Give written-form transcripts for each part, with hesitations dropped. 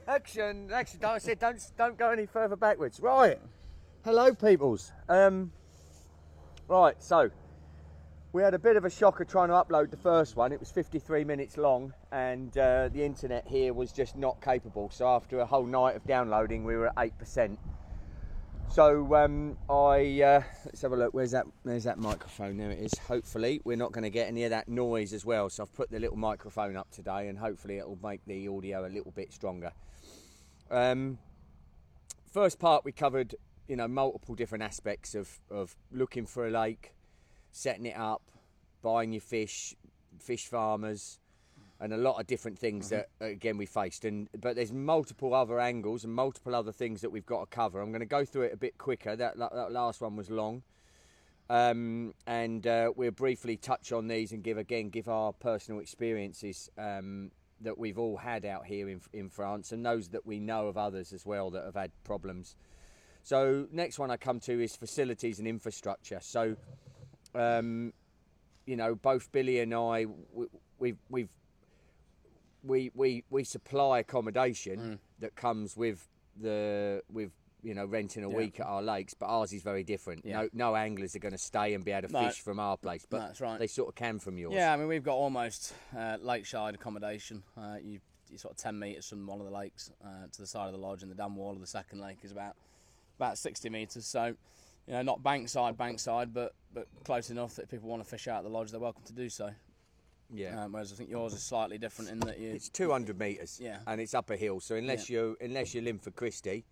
Action! I said don't go any further backwards. Right. Hello, peoples. Right. So we had a bit of a shocker trying to upload the first one. It was 53 minutes long, and the internet here was just not capable. So after a whole night of downloading, we were at 8%. So let's have a look. Where's that microphone? There it is. Hopefully we're not going to get any of that noise as well. So I've put the little microphone up today, and hopefully it will make the audio a little bit stronger. First part we covered, multiple different aspects of looking for a lake, setting it up, buying your fish farmers, and a lot of different things that, again, we faced. But there's multiple other angles and multiple other things that we've got to cover. I'm going to go through it a bit quicker. That last one was long. And we'll briefly touch on these and give our personal experiences that we've all had out here in France, and those that we know of others as well that have had problems. So next one I come to is facilities and infrastructure. So, both Billy and I, we supply accommodation that comes with renting a week at our lakes, but ours is very different. Yeah. No anglers are going to stay and be able to fish from our place, but that's right. They sort of can from yours. Yeah, I mean, we've got almost lakeside accommodation. You're sort of 10 metres from one of the lakes to the side of the lodge, and the dam wall of the second lake is about 60 metres. So, not bankside, but close enough that if people want to fish out of the lodge, they're welcome to do so. Yeah. Whereas I think yours is slightly different in that it's 200 metres. Yeah. And it's up a hill, so unless you're Linford Christie,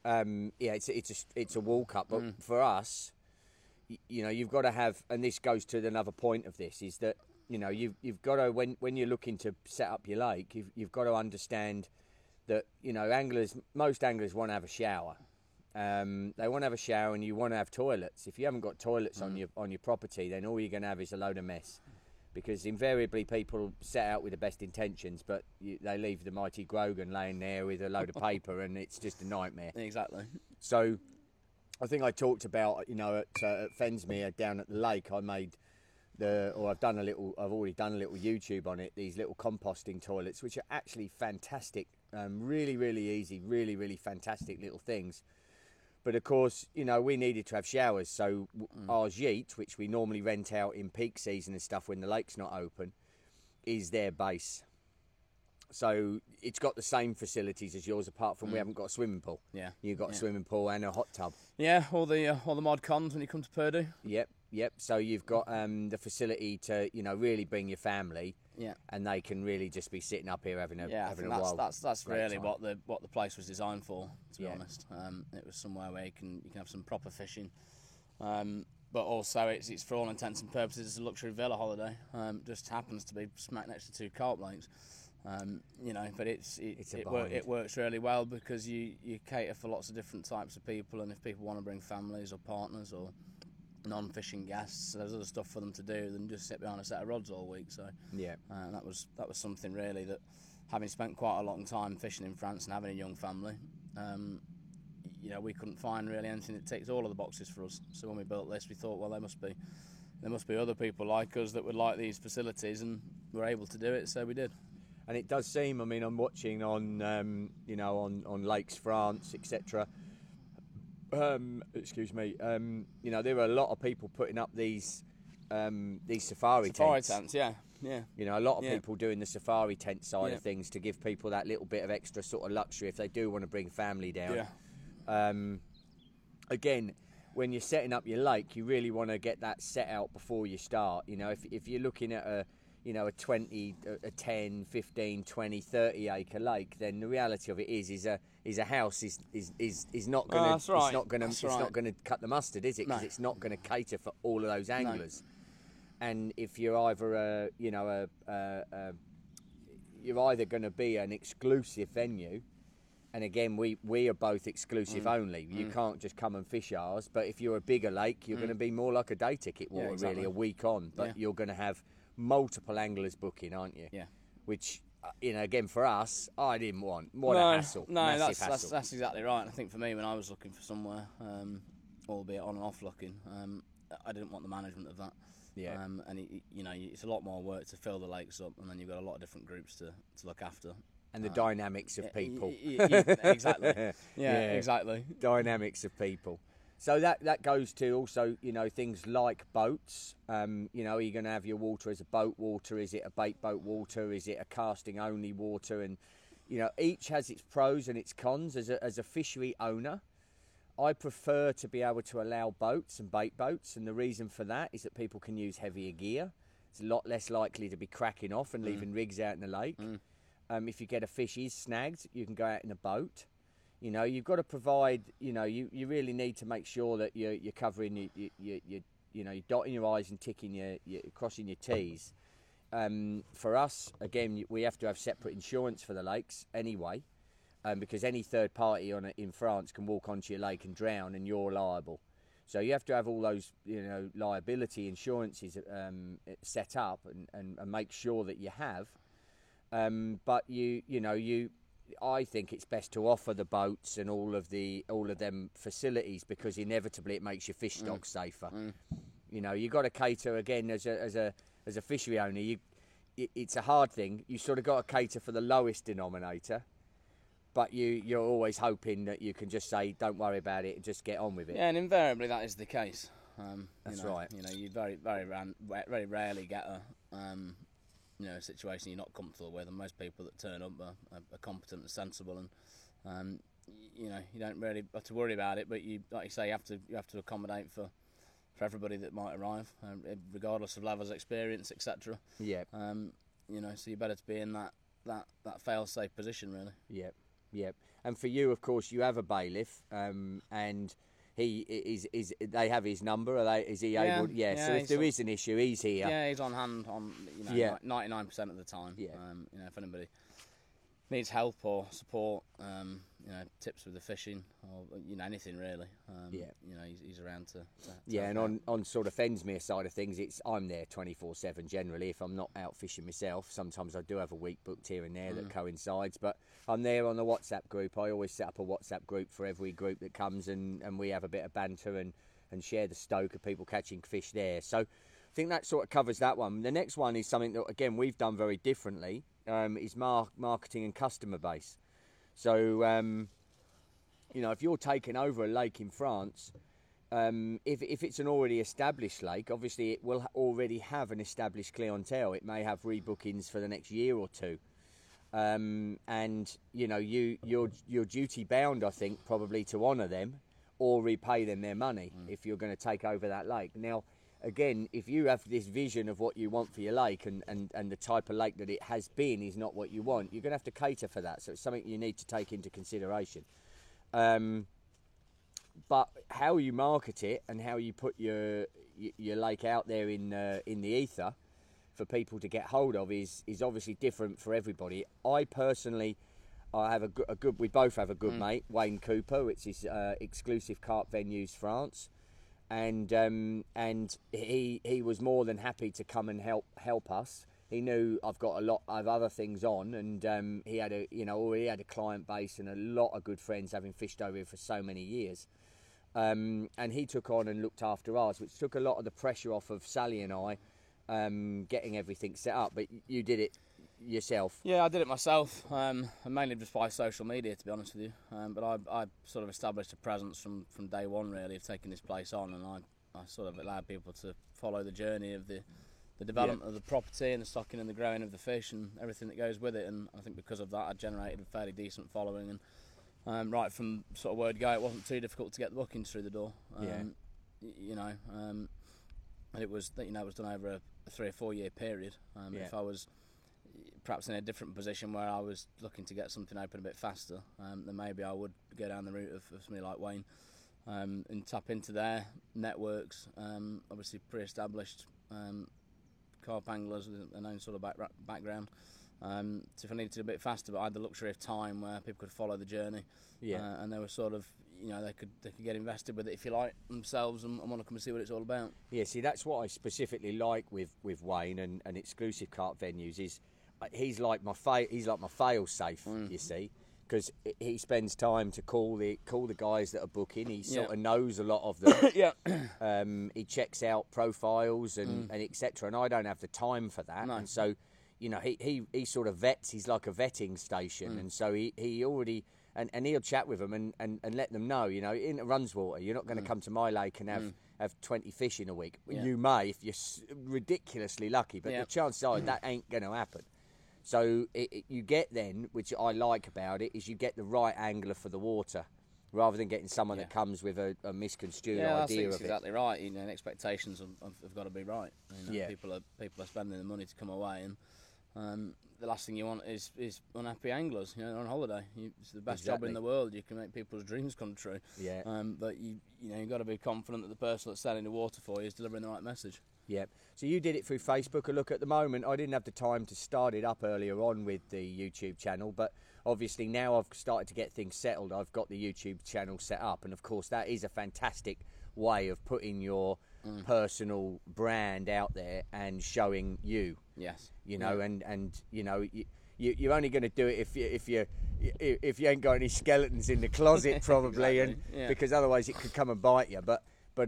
it's a walk up. But for us, you've got to have, and this goes to another point of this, is that you've got to, when you're looking to set up your lake, you've got to understand that most anglers want to have a shower. They want to have a shower, and you want to have toilets. If you haven't got toilets on your property, then all you're going to have is a load of mess. Because invariably people set out with the best intentions, but they leave the mighty Grogan laying there with a load of paper, and it's just a nightmare. Exactly. So I think I talked about, at Fensmere down at the lake, I've already done a little YouTube on it, these little composting toilets, which are actually fantastic, really, really easy, really, really fantastic little things. But of course, we needed to have showers, so our gîte, which we normally rent out in peak season and stuff when the lake's not open, is their base. So it's got the same facilities as yours, apart from we haven't got a swimming pool. Yeah, you've got a swimming pool and a hot tub. Yeah, all the mod cons when you come to Purdue. Yep. So you've got the facility to really bring your family. Yeah, and they can really just be sitting up here having a while. That's really time. what the place was designed for. To be honest, it was somewhere where you can have some proper fishing, but also it's for all intents and purposes it's a luxury villa holiday. Just happens to be smack next to two carp lakes, But it works really well because you cater for lots of different types of people, and if people want to bring families or partners or non-fishing guests, there's other stuff for them to do than just sit behind a set of rods all week. So that was something really that, having spent quite a long time fishing in France and having a young family, we couldn't find really anything that ticks all of the boxes for us. So when we built this, we thought, well, there must be other people like us that would like these facilities, and we're able to do it, so we did. And it does seem, I'm watching on on Lakes France, etc. Excuse me. There are a lot of people putting up these safari tents. Yeah. A lot of people doing the safari tent side of things to give people that little bit of extra sort of luxury if they do want to bring family down. Yeah. Again, when you're setting up your lake, you really want to get that set out before you start. If you're looking at a 10, 15, 20, 30 acre lake, then the reality of it is a house is not going to it's not going to cut the mustard, is it? Because it's not going to cater for all of those anglers. No. And if you're either you're either going to be an exclusive venue, and again we are both exclusive only. You can't just come and fish ours. But if you're a bigger lake, you're going to be more like a day ticket water, really, a week on. But you're going to have multiple anglers booking, aren't you? Yeah. Which, again, for us, I didn't want. What a hassle. No, that's exactly right. I think for me, when I was looking for somewhere, albeit on and off looking, I didn't want the management of that. Yeah. And it's a lot more work to fill the lakes up, and then you've got a lot of different groups to look after. and the dynamics of people. Exactly. Yeah, exactly. Dynamics of people. So that goes to also, you know, things like boats. You know, are you going to have your water as a boat water? Is it a bait boat water? Is it a casting only water? And, you know, each has its pros and its cons. As a fishery owner, I prefer to be able to allow boats and bait boats, and the reason for that is that people can use heavier gear. It's a lot less likely to be cracking off and leaving rigs out in the lake. If you get a fish is snagged, you can go out in a boat. You know, you've got to provide, you know, you really need to make sure that you're covering, you know, you're dotting your I's and crossing your T's. For us, again, we have to have separate insurance for the lakes anyway. Because any third party in France can walk onto your lake and drown, and you're liable. So you have to have all those, you know, liability insurances set up and make sure that you have. But I think it's best to offer the boats and all of them facilities, because inevitably it makes your fish stock safer. You know, you got to cater again as a fishery owner. It's a hard thing. You sort of got to cater for the lowest denominator. But you're always hoping that you can just say, don't worry about it, and just get on with it. Yeah, and invariably that is the case. That's right. You know, you very rarely get a situation you're not comfortable with, and most people that turn up are competent and sensible, and you know, you don't really have to worry about it. But you, like you say, you have to accommodate for everybody that might arrive, regardless of levels of experience, etc. Yeah. You know, so you're better to be in that fail-safe position, really. Yeah. Yeah, and for you, of course, you have a bailiff, and he is. They have his number. Is he able? Yeah. So if there is an issue, he's here. Yeah, he's on hand 99% of the time. Yeah. You know, if anybody needs help or support, you know, tips with the fishing or, you know, anything really. You know, he's around to and on sort of Fensmere side of things, I'm there 24/7 generally. If I'm not out fishing myself, sometimes I do have a week booked here and there that coincides, but I'm there on the WhatsApp group. I always set up a WhatsApp group for every group that comes, and we have a bit of banter and share the stoke of people catching fish there. So I think that sort of covers that one. The next one is something that, again, we've done very differently, is marketing and customer base. So, you know, if you're taking over a lake in France, if it's an already established lake, obviously it will already have an established clientele. It may have rebookings for the next year or two. And, you know, you're duty bound, I think, probably to honour them or repay them their money if you're going to take over that lake. Now, again, if you have this vision of what you want for your lake and the type of lake that it has been is not what you want, you're going to have to cater for that. So it's something you need to take into consideration. But how you market it and how you put your lake out there in the ether for people to get hold of is obviously different for everybody. I personally, have a good. We both have a good mate, Wayne Cooper. It's his exclusive Carp Venues France, and he was more than happy to come and help us. He knew I've got a lot of other things on, and he had already had a client base and a lot of good friends, having fished over here for so many years. And he took on and looked after ours, which took a lot of the pressure off of Sally and I, getting everything set up. But you did it yourself. Yeah, I did it myself, mainly just by social media, to be honest with you. But I sort of established a presence from day one, really, of taking this place on, and I sort of allowed people to follow the journey of the development of the property and the stocking and the growing of the fish and everything that goes with it. And I think because of that, I generated a fairly decent following. And right from sort of word go, it wasn't too difficult to get the bookings through the door. And it was done over a 3 or 4 year period. If I was perhaps in a different position where I was looking to get something open a bit faster, then maybe I would go down the route of somebody like Wayne, and tap into their networks. Obviously pre-established carp anglers with their own sort of background. So if I needed to do a bit faster, but I had the luxury of time where people could follow the journey, and they were sort of, they could get invested with it, if you like, themselves, and want to come and see what it's all about. Yeah, see, that's what I specifically like with Wayne and exclusive Carp Venues is he's like my fail safe, you see, because he spends time to call the guys that are booking. He sort of knows a lot of them. He checks out profiles and etc. And I don't have the time for that, and so you know, he sort of vets. He's like a vetting station, and so he already. And he'll chat with them and let them know, you know, in Runswater, you're not going to come to my lake and have 20 fish in a week. Yeah. You may if you're ridiculously lucky, but the chances are that ain't going to happen. So you get then, which I like about it, is you get the right angler for the water, rather than getting someone that comes with a misconstrued idea of it. Exactly right. You know, expectations have got to be right. You know, people are spending the money to come away, and the last thing you want is unhappy anglers. You know, on holiday, it's the best job in the world. You can make people's dreams come true. Yeah. But you've got to be confident that the person that's selling the water for you is delivering the right message. Yeah. So you did it through Facebook. Look, at the moment, I didn't have the time to start it up earlier on with the YouTube channel, but obviously now I've started to get things settled. I've got the YouTube channel set up, and of course that is a fantastic way of putting your personal brand out there and showing you. Yes. You know, and you know, you're only going to do it if you ain't got any skeletons in the closet, probably, Exactly. and because otherwise it could come and bite you. But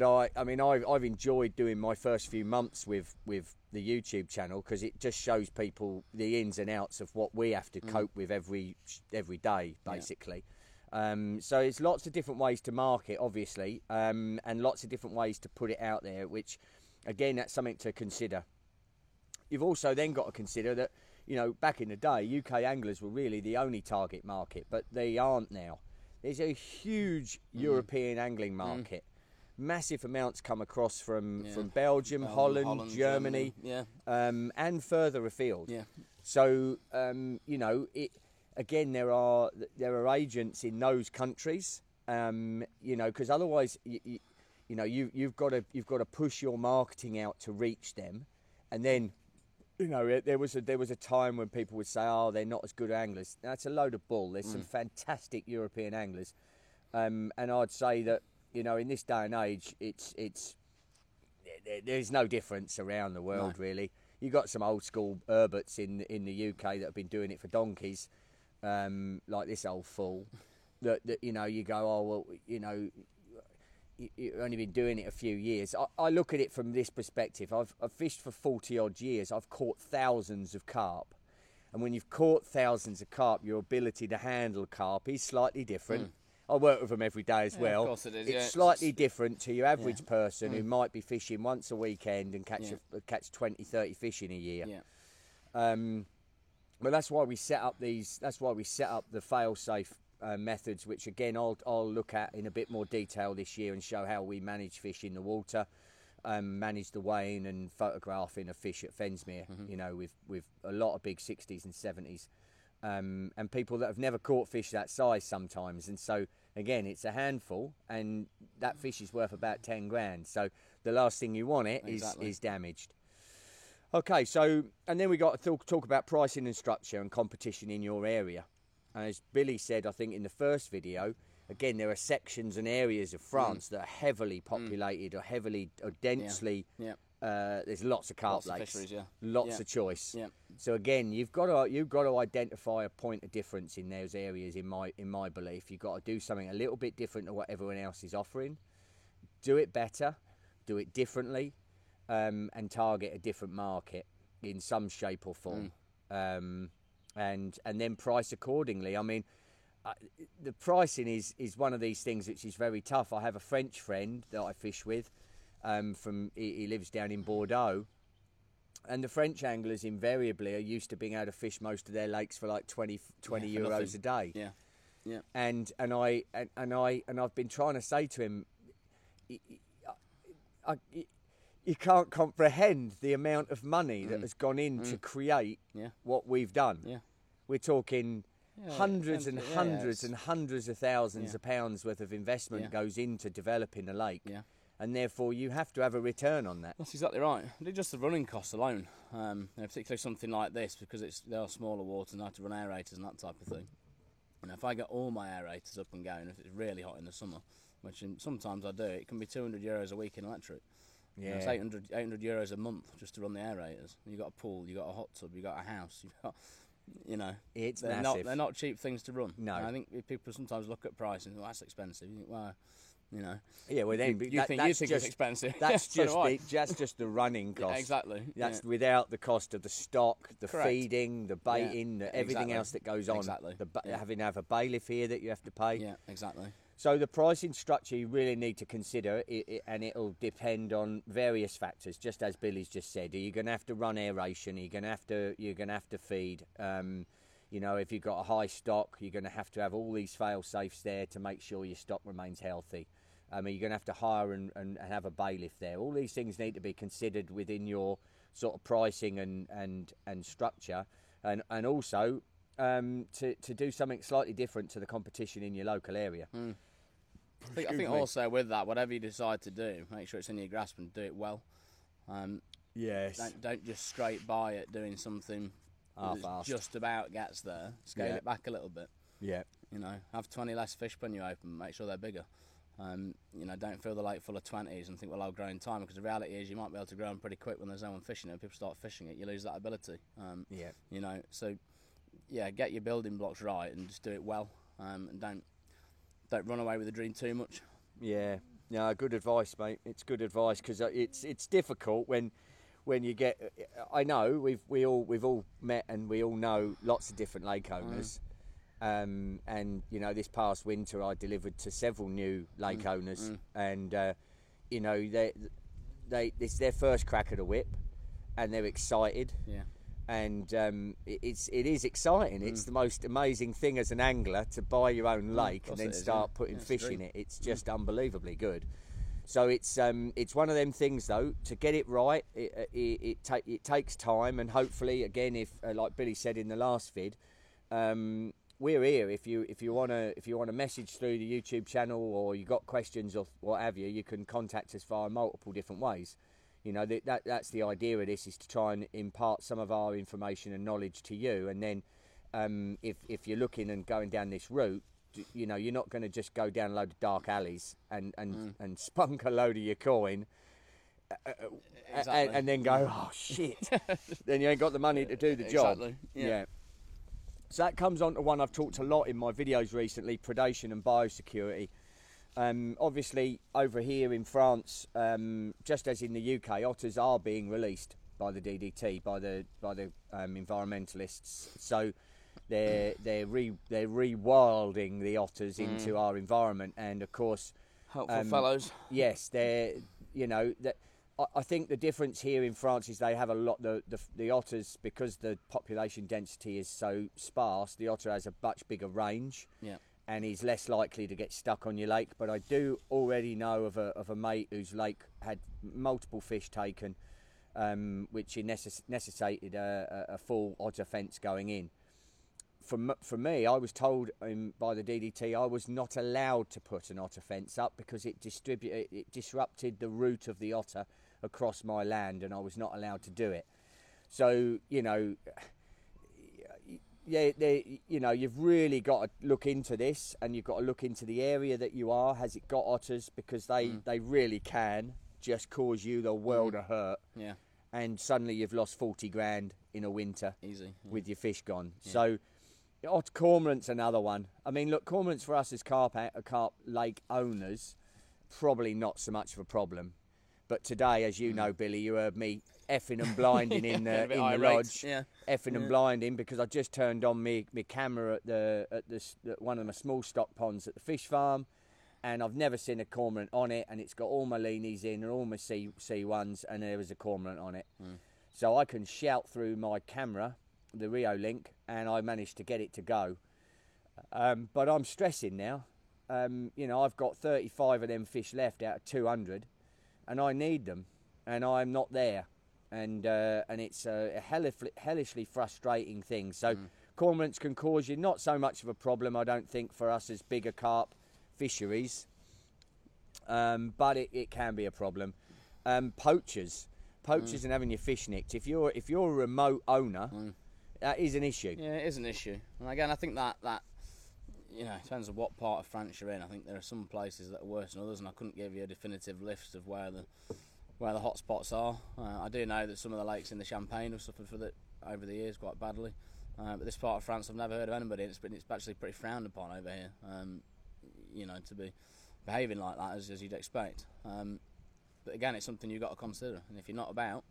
I mean, I've enjoyed doing my first few months with the YouTube channel, because it just shows people the ins and outs of what we have to cope with every day, basically. So it's lots of different ways to market, obviously, and lots of different ways to put it out there, which, again, that's something to consider. You've also then got to consider that, you know, back in the day, UK anglers were really the only target market, but they aren't now. There's a huge European angling market. Massive amounts come across from Belgium, Holland, Germany, and further afield. Yeah. So, you know, again, there are agents in those countries, you know, because otherwise, you know, you've got to push your marketing out to reach them, and then, you know, there was a time when people would say, oh, they're not as good anglers. That's a load of bull. There's some fantastic European anglers, and I'd say that, you know, in this day and age, there's no difference around the world, really. You've got some old school Herberts in the UK that have been doing it for donkeys, like this old fool, that you know, you go, oh, well, you know, you've only been doing it a few years. I look at it from this perspective. I've fished for 40 odd years. I've caught thousands of carp, and when you've caught thousands of carp, your ability to handle carp is slightly different. I work with them every day as well. Of course it is. It's slightly different to your average person who might be fishing once a weekend and catch 20, 30 fish in a year. Yeah. But that's why we set up these. That's why we set up the fail-safe methods, which again I'll look at in a bit more detail this year and show how we manage fish in the water, manage the weighing and photographing of fish at Fensmere. You know, with a lot of big 60s and 70s. And people that have never caught fish that size sometimes, and so again it's a handful, and that fish is worth about 10 grand, so the last thing you want is damaged. Okay, so and then we got to talk about pricing and structure and competition in your area. And as Billy said, I think in the first video, again, there are sections and areas of France that are heavily populated or heavily or densely there's lots of carp lakes, of fisheries, lots of choice. So again, you've got to identify a point of difference in those areas. In my belief, you've got to do something a little bit different to what everyone else is offering. Do it better, do it differently, and target a different market in some shape or form, and then price accordingly. I mean, the pricing is one of these things which is very tough. I have a French friend that I fish with. He lives down in Bordeaux, and the French anglers invariably are used to being able to fish most of their lakes for like 20 euros a day. And I've been trying to say to him, you can't comprehend the amount of money that has gone in to create what we've done. We're talking hundreds and hundreds and hundreds of thousands of pounds worth of investment goes into developing a lake. And therefore you have to have a return on that. That's exactly right. Just the running costs alone, particularly something like this, because they are smaller waters and I have to run aerators and that type of thing. And if I get all my aerators up and going, if it's really hot in the summer, which sometimes I do, it can be €200 a week in electric. Yeah, it's 800 euros a month just to run the aerators. You got a pool, you got a hot tub, you got a house, you got, you know, it's massive. They're not cheap things to run. No, and I think people sometimes look at price and think, well, that's expensive. You think, well, You know. Yeah, well then you think it's expensive. That's So just the running cost. Yeah, exactly. That's without the cost of the stock, the Correct. feeding, the baiting, everything exactly. else that goes on. Exactly. Having to have a bailiff here that you have to pay. Yeah, exactly. So the pricing structure you really need to consider, and it'll depend on various factors. Just as Billy's just said, are you going to have to run aeration? Are you going to have to feed? You know, if you've got a high stock, you're going to have all these fail safes there to make sure your stock remains healthy. You're going to have to hire and have a bailiff there. All these things need to be considered within your sort of pricing and structure, and also to do something slightly different to the competition in your local area. I think also with that, whatever you decide to do, make sure it's in your grasp and do it well. Yes. Don't just straight buy it doing something that just about gets there. Scale it back a little bit. Yeah. You know, have 20 less fish when you open. Make sure they're bigger. You know, don't fill the lake full of 20s and think, well, I'll grow in time, because the reality is you might be able to grow them pretty quick when there's no one fishing it. When people start fishing it, you lose that ability. You know, so yeah, get your building blocks right and just do it well, and don't run away with the dream too much. Yeah, no, good advice, mate. It's good advice, because it's difficult when you get. I know we've all met and we all know lots of different lake owners. And you know, this past winter I delivered to several new lake owners, and you know, it's their first crack at a whip, and they're excited. Yeah. And it is exciting. It's the most amazing thing as an angler to buy your own lake and then start putting fish in it. It's just unbelievably good. So it's one of them things though, to get it right. It takes time, and hopefully, again, if like Billy said in the last vid. We're here if you want to message through the YouTube channel, or you got questions or what have you. You can contact us via multiple different ways. You know, that's the idea of this, is to try and impart some of our information and knowledge to you. And then if you're looking and going down this route, you know, you're not going to just go down a load of dark alleys and spunk a load of your coin. Exactly. And then go, oh shit, then you ain't got the money to do the job. Exactly. Yeah. So that comes on to one I've talked a lot in my videos recently: predation and biosecurity. Obviously, over here in France, just as in the UK, otters are being released by the DDT, by the environmentalists. So they're rewilding the otters into our environment, and of course, helpful fellows. Yes, I think the difference here in France is they have a lot, the otters, because the population density is so sparse, the otter has a much bigger range, and he's less likely to get stuck on your lake. But I do already know of a mate whose lake had multiple fish taken, which necessitated a full otter fence going in. For me, I was told by the DDT I was not allowed to put an otter fence up because it disrupted the route of the otter across my land, and I was not allowed to do it. So, you know, you've really got to look into this, and you've got to look into the area that you are. Has it got otters? Because they really can just cause you the world of hurt. Yeah. And suddenly you've lost 40 grand in a winter. Easy. With your fish gone. Yeah. So cormorant's another one. I mean, look, cormorants for us as carp lake owners, probably not so much of a problem. But today, as you know, Billy, you heard me effing and blinding in the lodge, effing and blinding, because I just turned on my camera at one of my small stock ponds at the fish farm, and I've never seen a cormorant on it, and it's got all my leanies in and all my C1s, and there was a cormorant on it. So I can shout through my camera, the Rio Link, and I managed to get it to go. But I'm stressing now. You know, I've got 35 of them fish left out of 200. And I need them, and I'm not there, and it's a hellishly frustrating thing. So cormorants can cause you not so much of a problem, I don't think, for us as bigger carp fisheries, but it can be a problem. Poachers and having your fish nicked. If you're a remote owner, that is an issue. Yeah, it is an issue. And again, I think that you know, it depends on what part of France you're in. I think there are some places that are worse than others, and I couldn't give you a definitive list of where the hot spots are. I do know that some of the lakes in the Champagne have suffered for that over the years quite badly. But this part of France, I've never heard of anybody. It's actually pretty frowned upon over here. You know, to be behaving like that as you'd expect. But again, it's something you've got to consider, and if you're not about,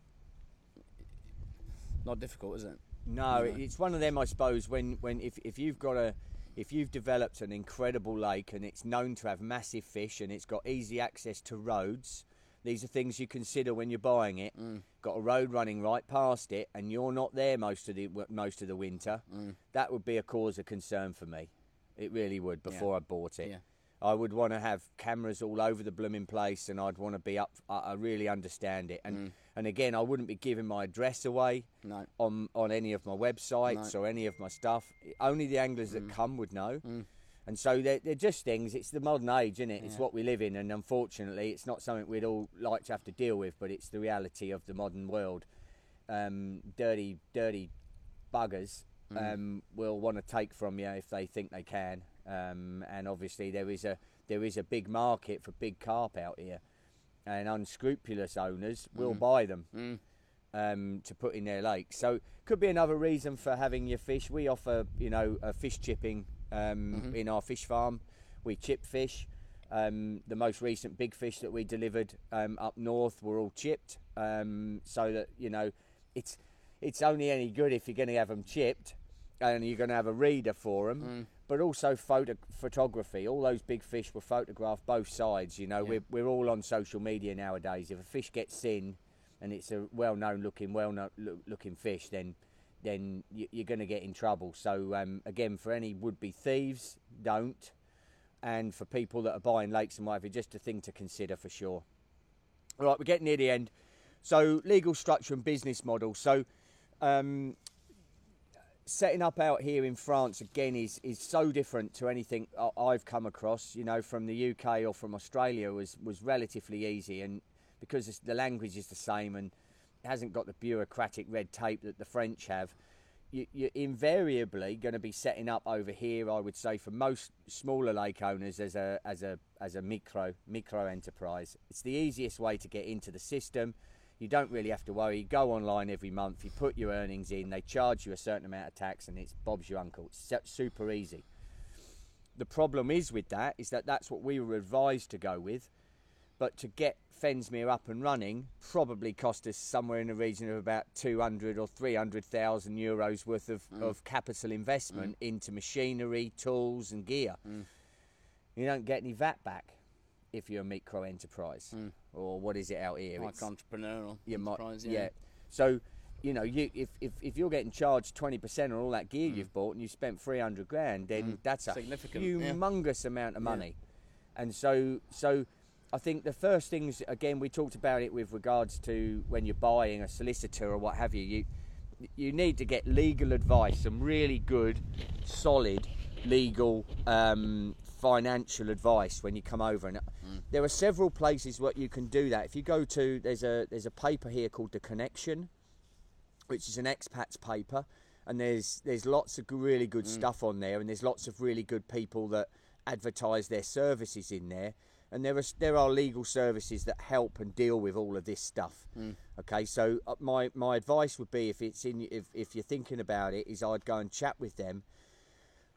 not difficult, is it? No, it's one of them, I suppose. If you've developed an incredible lake and it's known to have massive fish and it's got easy access to roads, these are things you consider when you're buying it. Got a road running right past it, and you're not there most of the winter. That would be a cause of concern for me. It really would. Before I bought it, I would want to have cameras all over the blooming place, and I'd want to be up. I really understand it, and again, I wouldn't be giving my address away on any of my websites or any of my stuff. Only the anglers that come would know. And so they're just things. It's the modern age, isn't it? It's what we live in, and unfortunately, it's not something we'd all like to have to deal with, but it's the reality of the modern world. Dirty buggers will want to take from you if they think they can, and obviously there is a big market for big carp out here, and unscrupulous owners will buy them to put in their lake. So could be another reason for having your fish. We offer a fish chipping. In our fish farm, we chip fish. The most recent big fish that we delivered up north were all chipped, so that it's only any good if you're going to have them chipped, and you're going to have a reader for them. But also photography. All those big fish were photographed both sides. We're all on social media nowadays. If a fish gets seen, and it's a well-known looking fish, then you're going to get in trouble. So again, for any would-be thieves, don't. And for people that are buying lakes and whatever, just a thing to consider for sure. All right, we're getting near the end. So legal structure and business model. So setting up out here in France, again, is so different to anything I've come across, from the UK or from Australia was relatively easy. And because the language is the same and hasn't got the bureaucratic red tape that the French have, you're invariably going to be setting up over here, I would say, for most smaller lake owners as a micro enterprise. It's the easiest way to get into the system. You don't really have to worry. You go online every month, you put your earnings in, they charge you a certain amount of tax, and it's Bob's your uncle. It's super easy. The problem is with that is that that's what we were advised to go with, but to get Fensmere up and running probably cost us somewhere in the region of about 200 or 300,000 euros worth of capital investment into machinery, tools and gear. You don't get any VAT back if you're a micro enterprise, or what is it out here? Like entrepreneurial enterprise, So if you're getting charged 20% on all that gear you've bought and you spent 300 grand, then that's a humongous amount of money. And so I think the first things, again, we talked about it with regards to when you're buying a solicitor or what have you, you need to get legal advice, some really good, solid, legal, financial advice when you come over. And there are several places where you can do that. If you go to, there's a paper here called The Connection, which is an expats paper, and there's lots of really good stuff on there, and there's lots of really good people that advertise their services in there. And there are legal services that help and deal with all of this stuff. Okay, so my advice would be, if you're thinking about it, is I'd go and chat with them.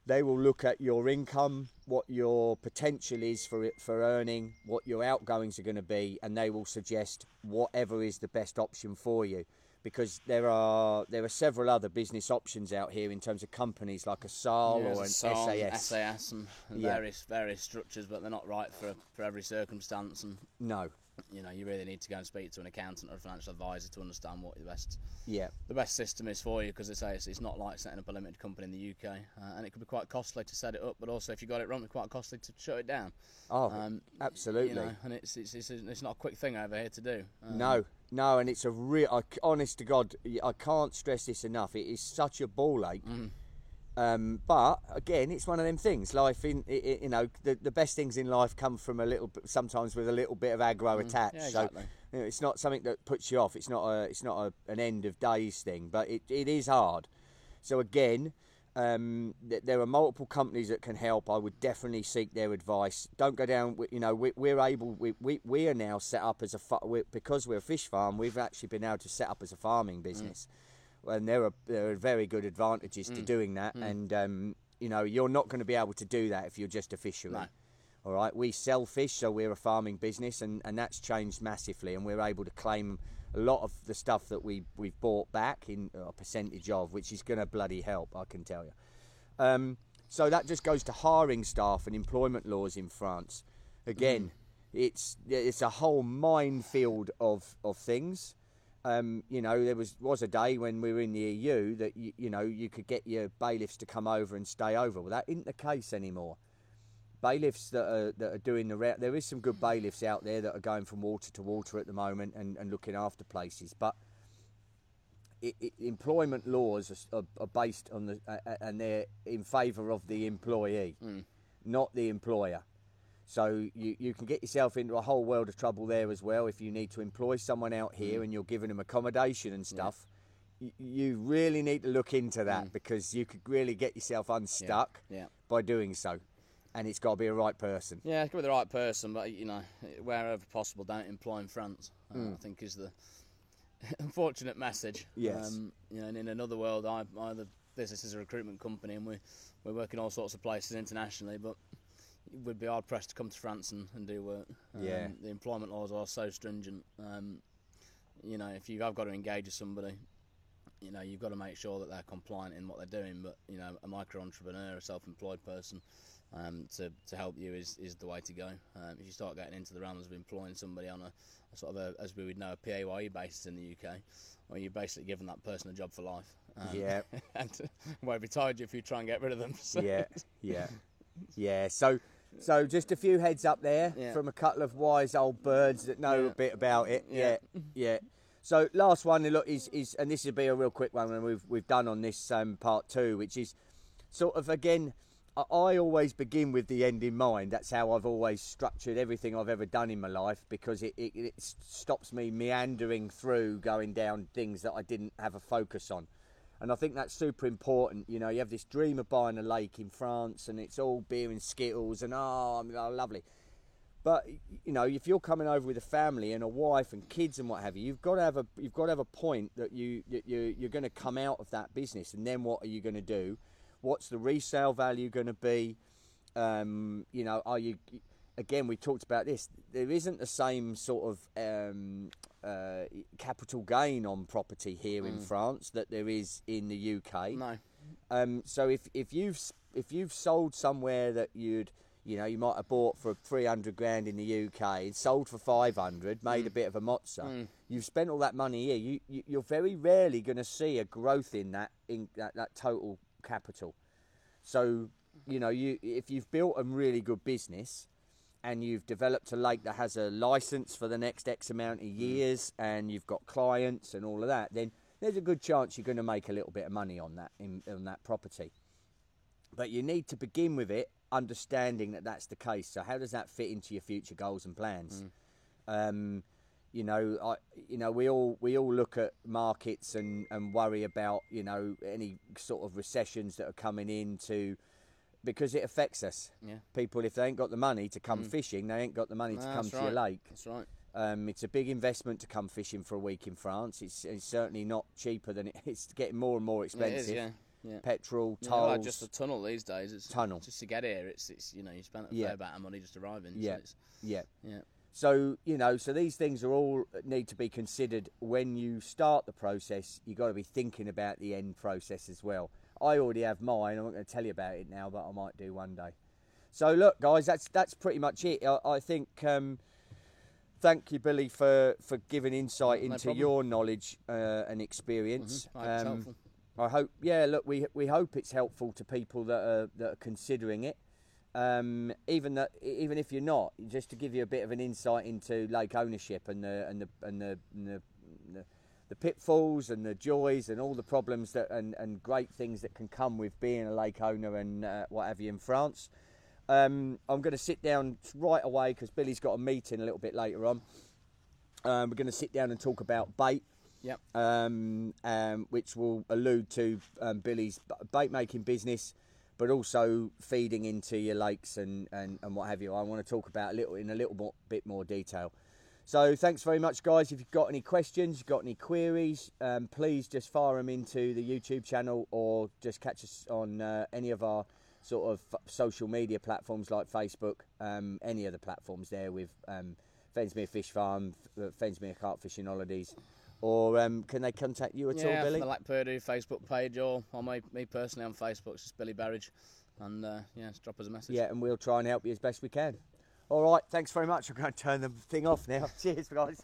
They will look at your income, what your potential is for earning, what your outgoings are going to be, and they will suggest whatever is the best option for you. Because there are several other business options out here in terms of companies like a SAL or an SAS. SAS and various structures, but they're not right for every circumstance. And no, you really need to go and speak to an accountant or a financial advisor to understand what the best system is for you. Because it's not like setting up a limited company in the UK, and it could be quite costly to set it up, but also if you got it wrong, it's quite costly to shut it down. Absolutely. And it's not a quick thing over here to do. No, and it's a real. Honest to God, I can't stress this enough. It is such a ball ache. But again, it's one of them things. Life the best things in life come from sometimes with a little bit of aggro attached. Yeah, exactly. So it's not something that puts you off. It's not an end of days thing, but it is hard. So again, there are multiple companies that can help. I would definitely seek their advice. Don't go down. We are now set up as because we're a fish farm. We've actually been able to set up as a farming business, and there are very good advantages to doing that. And you're not going to be able to do that if you're just a fishery. All right, we sell fish, so we're a farming business, and that's changed massively, and we're able to claim a lot of the stuff that we've bought back in a percentage of, which is going to bloody help, I can tell you. So that just goes to hiring staff and employment laws in France. Again, it's a whole minefield of things. You know, there was a day when we were in the EU that you could get your bailiffs to come over and stay over. Well, that isn't the case anymore. Bailiffs that are doing the route, there is some good bailiffs out there that are going from water to water at the moment and looking after places, but employment laws are based on and they're in favour of the employee, not the employer. So you can get yourself into a whole world of trouble there as well if you need to employ someone out here and you're giving them accommodation and stuff. You really need to look into that because you could really get yourself unstuck by doing so. And it's got to be a right person. Yeah, it's got to be the right person, but, you know, wherever possible, don't employ in France, I think is the unfortunate message. Yes. You know, and in another world, the business is a recruitment company and we're working all sorts of places internationally, but we'd be hard-pressed to come to France and do work. The employment laws are so stringent. You know, if you have got to engage with somebody, you know, you've got to make sure that they're compliant in what they're doing, but, you know, a micro-entrepreneur, a self-employed person, to help you is the way to go. If you start getting into the realms of employing somebody on a sort of as we would know, a PAYE basis in the UK, where you're basically giving that person a job for life. And won't be tired if you try and get rid of them. So. Yeah. So just a few heads up there from a couple of wise old birds that know a bit about it. Yeah. So last one, look, is and this will be a real quick one, and we've done on this part 2, which is sort of again. I always begin with the end in mind. That's how I've always structured everything I've ever done in my life, because it stops me meandering through going down things that I didn't have a focus on. And I think that's super important. You know, you have this dream of buying a lake in France and it's all beer and Skittles and lovely. But, you know, if you're coming over with a family and a wife and kids and what have you, you've got to have a point that you're going to come out of that business, and then what are you going to do? What's the resale value going to be? You know, are you... Again, we talked about this. There isn't the same sort of capital gain on property here in France that there is in the UK. No. So if you've sold somewhere that you might have bought for 300 grand in the UK, sold for 500, made a bit of a mozza. You've spent all that money here. You're very rarely going to see a growth in that total capital. So, you know, if you've built a really good business and you've developed a lake that has a license for the next X amount of years and you've got clients and all of that, then there's a good chance you're going to make a little bit of money on that on that property. But you need to begin with it understanding that that's the case. So how does that fit into your future goals and plans? We all look at markets and worry about, you know, any sort of recessions that are coming into, because it affects us. People, if they ain't got the money to come fishing, they ain't got the money to come to your lake. That's right. It's a big investment to come fishing for a week in France. It's certainly not cheaper than it's getting more and more expensive. It is, yeah. Petrol, tolls. Like just a tunnel these days. It's just to get here. It's you know, you spend a fair amount of money just arriving. So So these things are all need to be considered when you start the process. You've got to be thinking about the end process as well. I already have mine. I'm not going to tell you about it now, but I might do one day. So look, guys, that's pretty much it. I think. Thank you, Billy, for giving insight into your knowledge and experience. It's helpful. I hope. Yeah, look, we hope it's helpful to people that are considering it. Even if you're not, just to give you a bit of an insight into lake ownership and the pitfalls and the joys and all the problems and great things that can come with being a lake owner and what have you in France. I'm going to sit down right away because Billy's got a meeting a little bit later on. We're going to sit down and talk about bait. Which will allude to Billy's bait making business, but also feeding into your lakes and what have you. I want to talk about in a little bit more detail. So thanks very much, guys. If you've got any questions, you've got any queries, please just fire them into the YouTube channel or just catch us on any of our sort of social media platforms like Facebook, any other platforms there with Fensmere Fish Farm, Fensmere Carp Fishing Holidays, or can they contact you at all, Billy? Yeah, the Lac Purdue Facebook page, or me personally on Facebook, it's just Billy Barridge, and just drop us a message. Yeah, and we'll try and help you as best we can. All right, thanks very much. I'm going to turn the thing off now. Cheers, guys.